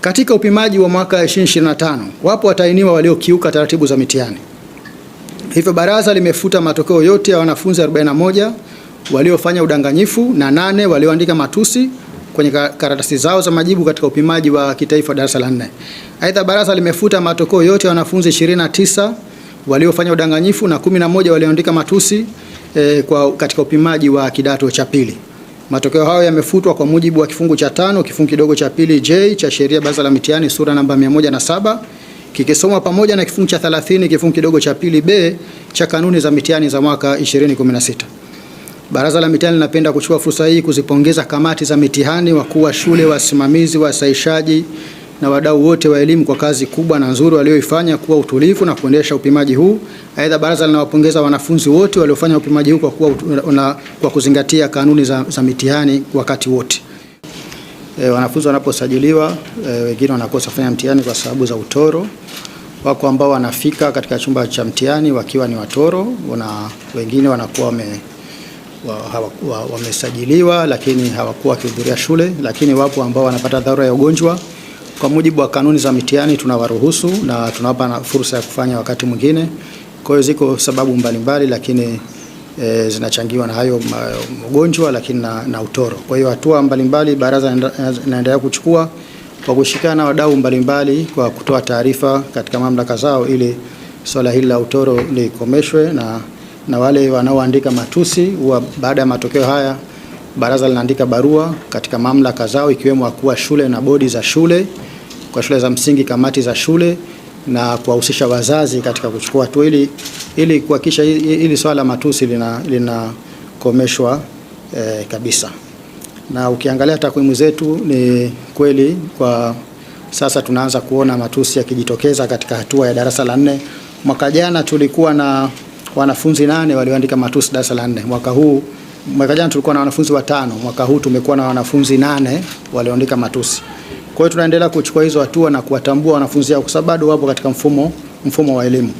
Katika upimaji wa mwaka 2025 wapo watahiniwa waliokiuka taratibu za mitihani. Hivyo baraza limefuta matokeo yote ya wanafunzi 41 waliofanya udanganyifu na 8 walioandika matusi kwenye karatasi zao za majibu katika upimaji wa kitaifa darasa la 4. Aidha, baraza limefuta matokeo yote ya wanafunzi 29 waliofanya udanganyifu na 11 walioandika matusi katika upimaji wa kidato cha pili. Matokeo hayo yamefutwa kwa mujibu wa kifungu cha 5 kifungu kidogo cha pili J cha sheria baraza la mitihani sura namba 107 kikisoma pamoja na kifungu cha 30 kifungu kidogo cha pili B cha kanuni za mitihani za mwaka 2016. Baraza la mitihani linapenda kuchukua fursa hii kuzipongeza kamati za mitihani, wakuu wa shule, wasimamizi, wasahishaji na wadau wote wa elimu kwa kazi kubwa na nzuri walioifanya kuwa utulivu na kuendesha upimaji huu. Aidha, baraza linawapongeza wanafunzi wote waliofanya upimaji huu kwa kuzingatia kanuni za mitihani wakati wote. Wanafunzi wanaposajiliwa, wengine wanakosa kufanya mtihani kwa sababu za utoro. Wako ambao wanafika katika chumba cha mtihani wakiwa ni watoro, na wengine wanakuwa wamesajiliwa lakini hawakuwa wakihudhuria shule, lakini wapo ambao wanapata dharura ya ugonjwa. Kwa mujibu wa kanuni za mitihani tunawaruhusu na tunawapa fursa ya kufanya wakati mwingine. Kwa hiyo ziko sababu mbalimbali, lakini zinachangiwa na hayo ugonjwa lakini na utoro. Kwa hiyo hatua mbalimbali baraza linaendelea kuchukua kwa kushirikiana na wadau mbalimbali kwa kutoa taarifa katika mamlaka zao ili swala hili la utoro likomeshwe, na wale wanaoandika matusi baada ya matokeo haya baraza linaandika barua katika mamlaka zao ikiwemo wakuu wa shule na bodi za shule, kwa shule za msingi, kamati za shule, na kuwahusisha wazazi katika kuchukua hatua ili kuhakikisha ili swala la matusi linakomeshwa kabisa. Na ukiangalia takwimu zetu ni kweli kwa sasa tunaanza kuona matusi yakijitokeza katika hatua ya darasa la 4. Mwaka jana tulikuwa na wanafunzi 8 walioandika matusi darasa la 4. Mwaka jana tulikuwa na wanafunzi 5, mwaka huu tumekuwa na wanafunzi 8 walioandika matusi. Kwa hiyo tunaendelea kuchukua hizo hatua na kuwatambua wanafunzi hao kwa sababu bado wapo katika mfumo wa elimu.